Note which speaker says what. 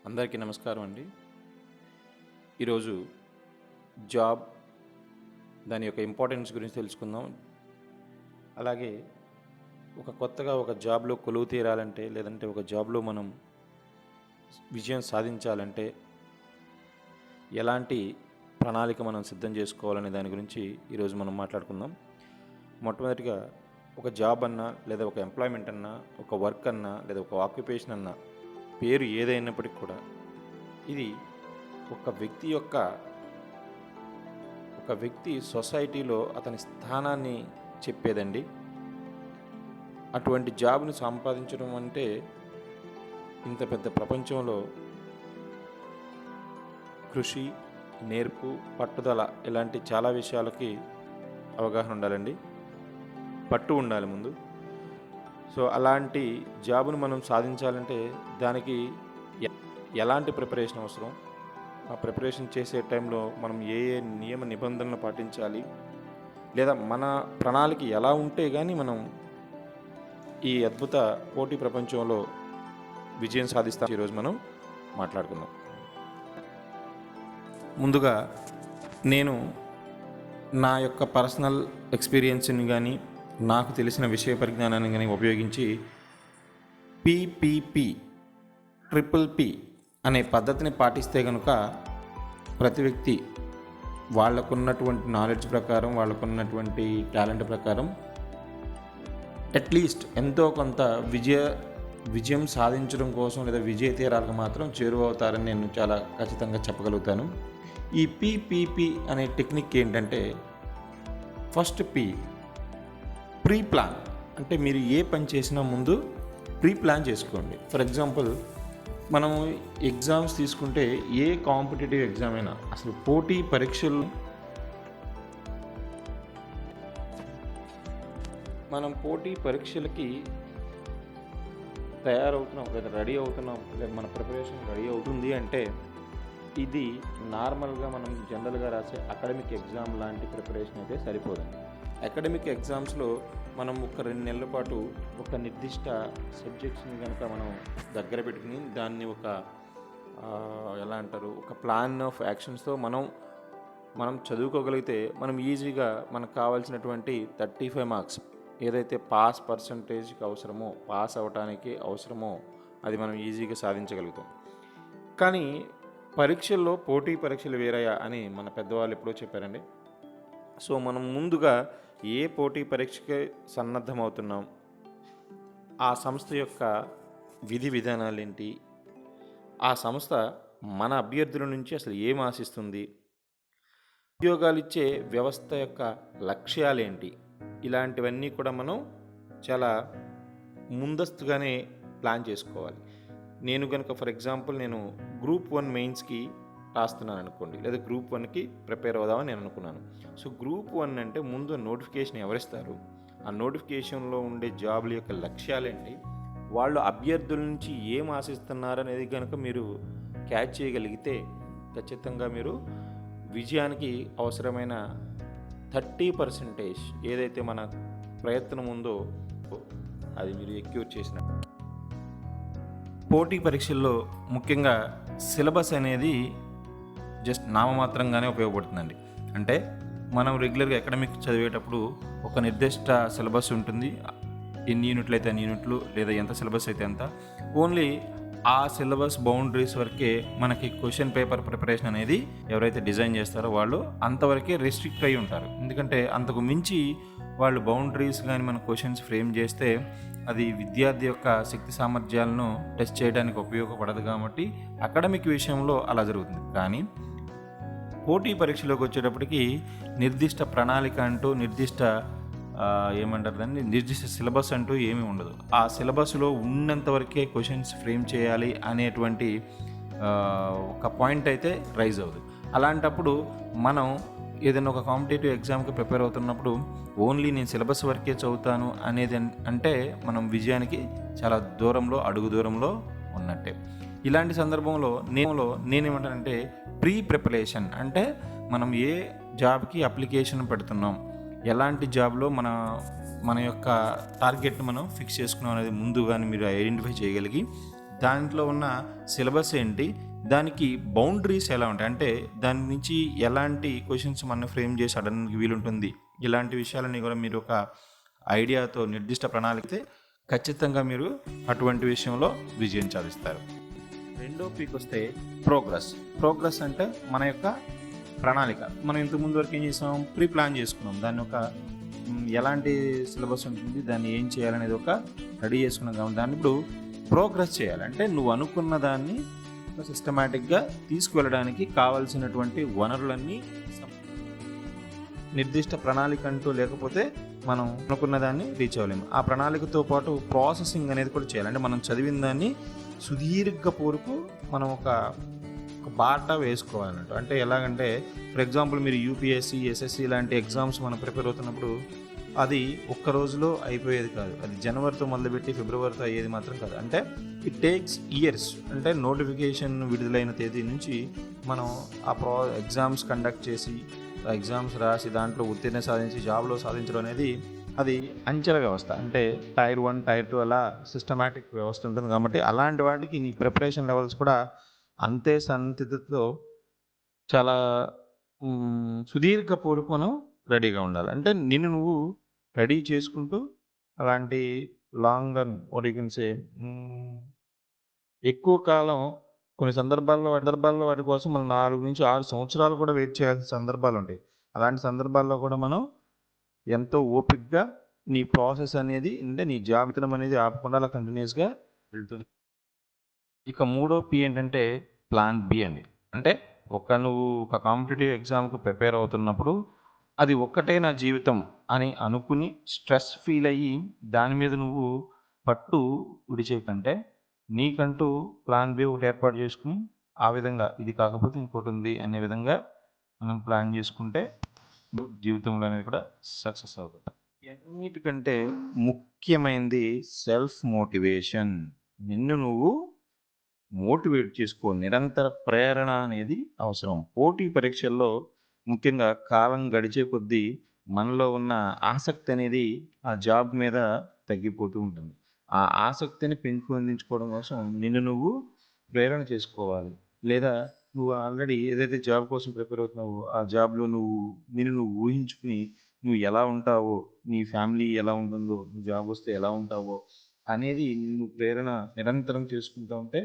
Speaker 1: అందరికీ నమస్కారం అండి. ఈరోజు జాబ్ దాని యొక్క ఇంపార్టెన్స్ గురించి తెలుసుకుందాం. అలాగే కొత్తగా ఒక జాబ్లో కొలువు తీరాలంటే, లేదంటే ఒక జాబ్లో మనం విజయం సాధించాలంటే ఎలాంటి ప్రణాళిక మనం సిద్ధం చేసుకోవాలనే దాని గురించి ఈరోజు మనం మాట్లాడుకుందాం. మొట్టమొదటిగా ఒక జాబ్ అన్నా, లేదా ఒక ఎంప్లాయ్మెంట్ అన్నా, ఒక వర్క్ అన్నా, లేదా ఒక ఆక్యుపేషన్ అన్నా, పేరు ఏదైనప్పటికీ కూడా ఇది ఒక వ్యక్తి సొసైటీలో అతని స్థానాన్ని చెప్పేదండి. అటువంటి జాబ్ని సంపాదించడం అంటే ఇంత పెద్ద ప్రపంచంలో కృషి, నేర్పు, పట్టుదల ఇలాంటి చాలా విషయాలకి అవగాహన ఉండాలండి. పట్టు ఉండాలి ముందు. సో అలాంటి జాబ్ను మనం సాధించాలంటే దానికి ఎలాంటి ప్రిపరేషన్ అవసరం, ఆ ప్రిపరేషన్ చేసే టైంలో మనం ఏ ఏ నియమ నిబంధనలు పాటించాలి, లేదా మన ప్రణాళిక ఎలా ఉంటే కానీ మనం ఈ అద్భుత పోటీ ప్రపంచంలో విజయం సాధిస్తాం ఈరోజు మనం మాట్లాడుకుందాం. ముందుగా నేను నా యొక్క పర్సనల్ ఎక్స్పీరియన్స్ని కానీ, నాకు తెలిసిన విషయ పరిజ్ఞానాన్ని కానీ ఉపయోగించి PPP అనే పద్ధతిని పాటిస్తే కనుక ప్రతి వ్యక్తి వాళ్ళకున్నటువంటి నాలెడ్జ్ ప్రకారం, వాళ్ళకున్నటువంటి టాలెంట్ ప్రకారం అట్లీస్ట్ ఎంతో కొంత విజయం సాధించడం కోసం, లేదా విజయ తీరాలకు మాత్రం చేరువవుతారని నేను చాలా ఖచ్చితంగా చెప్పగలుగుతాను. ఈ PPP అనే టెక్నిక్ ఏంటంటే, ఫస్ట్ ప్రీ ప్లాన్. అంటే మీరు ఏ పని చేసినా ముందు ప్రీ ప్లాన్ చేసుకోండి. ఫర్ ఎగ్జాంపుల్, మనం ఎగ్జామ్స్ తీసుకుంటే ఏ కాంపిటేటివ్ ఎగ్జామ్ అయినా, అసలు పోటీ పరీక్షలు మనం పోటీ పరీక్షలకి తయారవుతున్నాం, లేదా రెడీ అవుతున్నాం, లేదా మన ప్రిపరేషన్ రెడీ అవుతుంది అంటే ఇది నార్మల్గా మనం జనరల్గా రాసే అకాడమిక్ ఎగ్జామ్ లాంటి ప్రిపరేషన్ అయితే సరిపోదండి. అకాడమిక్ ఎగ్జామ్స్లో మనం ఒక 2 నెలల పాటు ఒక నిర్దిష్ట సబ్జెక్ట్స్ని కనుక మనం దగ్గర పెట్టుకుని దాన్ని ఒక ప్లాన్ ఆఫ్ యాక్షన్స్తో మనం చదువుకోగలిగితే మనం ఈజీగా మనకు కావాల్సినటువంటి 35 మార్క్స్ ఏదైతే పాస్ పర్సంటేజ్కి అవసరమో, పాస్ అవ్వడానికి అవసరమో అది మనం ఈజీగా సాధించగలుగుతాం. కానీ పరీక్షల్లో పోటీ పరీక్షలు వేరయ్యా అని మన పెద్దవాళ్ళు ఎప్పుడో చెప్పారండి. సో మనం ముందుగా ఏ పోటీ పరీక్షకి సన్నద్ధమవుతున్నాం, ఆ సంస్థ యొక్క విధి విధానాలు ఏంటి, ఆ సంస్థ మన అభ్యర్థుల నుంచి అసలు ఏం ఆశిస్తుంది, ఉద్యోగాలు ఇచ్చే వ్యవస్థ యొక్క లక్ష్యాలేంటి, ఇలాంటివన్నీ కూడా మనం చాలా ముందస్తుగానే ప్లాన్ చేసుకోవాలి. నేను కనుక ఫర్ ఎగ్జాంపుల్ నేను గ్రూప్ 1 మెయిన్స్కి రాస్తున్నాను అనుకోండి, లేదా గ్రూప్ 1కి ప్రిపేర్ అవుదామని నేను అనుకున్నాను. సో గ్రూప్ 1 అంటే ముందు నోటిఫికేషన్ ఎవరిస్తారు, ఆ నోటిఫికేషన్లో ఉండే జాబుల యొక్క లక్ష్యాలేంటి, వాళ్ళు అభ్యర్థుల నుంచి ఏం ఆశిస్తున్నారు అనేది కనుక మీరు క్యాచ్ చేయగలిగితే ఖచ్చితంగా మీరు విజయానికి అవసరమైన 30% ఏదైతే మన ప్రయత్నం ఉందో అది మీరు ఎక్యూర్ చేసినట్టు. పోటీ పరీక్షల్లో ముఖ్యంగా సిలబస్ అనేది జస్ట్ నామమాత్రంగానే ఉపయోగపడుతుందండి. అంటే మనం రెగ్యులర్గా అకాడమిక్ చదివేటప్పుడు ఒక నిర్దిష్ట సిలబస్ ఉంటుంది. ఎన్ని యూనిట్లు అయితే అన్ని యూనిట్లు, లేదా ఎంత సిలబస్ అయితే ఎంత, ఓన్లీ ఆ సిలబస్ బౌండరీస్ వరకే మనకి క్వశ్చన్ పేపర్ ప్రిపరేషన్ అనేది ఎవరైతే డిజైన్ చేస్తారో వాళ్ళు అంతవరకే రెస్ట్రిక్ట్ అయి ఉంటారు. ఎందుకంటే అంతకు మించి వాళ్ళు బౌండరీస్ కానీ మన క్వశ్చన్స్ ఫ్రేమ్ చేస్తే అది విద్యార్థి యొక్క శక్తి సామర్థ్యాలను టెస్ట్ చేయడానికి ఉపయోగపడదు. కాబట్టి అకాడమిక్ విషయంలో అలా జరుగుతుంది. కానీ పోటీ పరీక్షలోకి వచ్చేటప్పటికి నిర్దిష్ట ప్రణాళిక అంటూ, నిర్దిష్ట సిలబస్ అంటూ ఏమీ ఉండదు. ఆ సిలబస్లో ఉన్నంత వరకే క్వశ్చన్స్ ఫ్రేమ్ చేయాలి అనేటువంటి ఒక పాయింట్ అయితే రైజ్ అవుతుంది. అలాంటప్పుడు మనం ఏదైనా ఒక కాంపిటేటివ్ ఎగ్జామ్కి ప్రిపేర్ అవుతున్నప్పుడు ఓన్లీ నేను సిలబస్ వరకే చదువుతాను అనేది అంటే మనం విజయానికి చాలా అడుగు దూరంలో ఉన్నట్టే. ఇలాంటి సందర్భంలో నేనేమంటానంటే ప్రీ ప్రిపరేషన్ అంటే మనం ఏ జాబ్కి అప్లికేషన్ పెడుతున్నాం, ఎలాంటి జాబ్లో మన యొక్క టార్గెట్ని మనం ఫిక్స్ చేసుకున్నాం అనేది ముందుగానే మీరు ఐడెంటిఫై చేయగలిగి దాంట్లో ఉన్న సిలబస్ ఏంటి, దానికి బౌండరీస్ ఎలా ఉంటాయి, అంటే దాని నుంచి ఎలాంటి క్వశ్చన్స్ మనం ఫ్రేమ్ చేసి అడగడానికి వీలుంటుంది, ఇలాంటి విషయాలని కూడా మీరు ఒక ఐడియాతో నిర్దిష్ట ప్రణాళిక ఖచ్చితంగా మీరు అటువంటి విషయంలో విజయం సాధిస్తారు. రెండో పీక్ వస్తే ప్రోగ్రెస్ అంటే మన యొక్క ప్రణాళిక. మనం ఇంతకుముందు వరకు ఏం చేసాం, ప్రీ ప్లాన్ చేసుకున్నాం, దాన్ని ఒక ఎలాంటి సిలబస్ ఉంటుంది, దాన్ని ఏం చేయాలనేది ఒక రెడీ చేసుకున్నాం. కాబట్టి దాన్ని ఇప్పుడు ప్రోగ్రెస్ చేయాలి. అంటే నువ్వు అనుకున్న దాన్ని సిస్టమేటిక్గా తీసుకువెళ్ళడానికి కావాల్సినటువంటి వనరులన్నీ నిర్దిష్ట ప్రణాళిక అంటూ లేకపోతే మనం అనుకున్న దాన్ని రీచ్ అవ్వలేము. ఆ ప్రణాళికతో పాటు ప్రాసెసింగ్ అనేది కూడా చేయాలి. అంటే మనం చదివిన దాన్ని సుదీర్ఘ పూర్వకు మనం ఒక బాట వేసుకోవాలన్నట్టు. అంటే ఎలాగంటే ఫర్ ఎగ్జాంపుల్ మీరు యూపీఎస్సీ, ఎస్ఎస్సి లాంటి ఎగ్జామ్స్ మనం ప్రిపేర్ అవుతున్నప్పుడు అది ఒక్క రోజులో అయిపోయేది కాదు. అది జనవరితో మొదలుపెట్టి ఫిబ్రవరితో అయ్యేది మాత్రం కాదు. అంటే ఇట్ టేక్స్ ఇయర్స్. అంటే నోటిఫికేషన్ విడుదలైన తేదీ నుంచి మనం ఆ ఎగ్జామ్స్ కండక్ట్ చేసి, ఎగ్జామ్స్ రాసి దాంట్లో ఉత్తీర్ణ సాధించి జాబ్లో సాధించడం అనేది అది అంచెల వ్యవస్థ. అంటే టైర్ 1, టైర్ 2 అలా సిస్టమాటిక్ వ్యవస్థ ఉంటుంది. కాబట్టి అలాంటి వాటికి నీ ప్రిపరేషన్ లెవెల్స్ కూడా అంతే సన్నిహితతో చాలా సుదీర్ఘ పూర్వకు మనం రెడీగా ఉండాలి. అంటే నిన్ను నువ్వు రెడీ చేసుకుంటూ అలాంటి లాంగ్ రన్ ఒరిగిన్సే ఎక్కువ కాలం కొన్ని సందర్భాల్లో వాటి కోసం మనం 4 నుంచి 6 సంవత్సరాలు కూడా వెయిట్ చేయాల్సిన సందర్భాలు ఉంటాయి. అలాంటి సందర్భాల్లో కూడా మనం ఎంతో ఓపికగా నీ ప్రాసెస్ అనేది, అంటే నీ జాబితం అనేది ఆపకుండా అలా కంటిన్యూస్గా వెళ్తుంది. ఇక మూడో పి ఏంటంటే ప్లాన్ బి అని. అంటే నువ్వు ఒక కాంపిటేటివ్ ఎగ్జామ్కి ప్రిపేర్ అవుతున్నప్పుడు అది ఒక్కటే నా జీవితం అని అనుకుని స్ట్రెస్ ఫీల్ అయ్యి దాని మీద నువ్వు పట్టు విడిచేయకంటే నీకంటూ ప్లాన్ బి ఒకటి ఏర్పాటు చేసుకుని ఆ విధంగా ఇది కాకపోతే ఇంకోటి ఉంది అనే విధంగా మనం ప్లాన్ చేసుకుంటే జీవితంలో అనేది కూడా సక్సెస్ అవుతుంది. అన్నిటికంటే ముఖ్యమైనది సెల్ఫ్ మోటివేషన్. నిన్ను నువ్వు మోటివేట్ చేసుకో. నిరంతర ప్రేరణ అనేది అవసరం. పోటీ పరీక్షల్లో ముఖ్యంగా కాలం గడిచే కొద్దీ మనలో ఉన్న ఆసక్తి అనేది ఆ జాబ్ మీద తగ్గిపోతూ ఉంటుంది. ఆ ఆసక్తిని పెంపొందించుకోవడం కోసం నిన్ను నువ్వు ప్రేరణ చేసుకోవాలి. లేదా నువ్వు ఆల్రెడీ ఏదైతే జాబ్ కోసం ప్రిపేర్ అవుతున్నావో ఆ జాబ్లో నిన్ను నువ్వు ఊహించుకుని నువ్వు ఎలా ఉంటావో, నీ ఫ్యామిలీ ఎలా ఉంటుందో, నువ్వు జాబ్ వస్తే ఎలా ఉంటావో అనేది నిన్ను ప్రేరణ నిరంతరం చేసుకుంటూ ఉంటే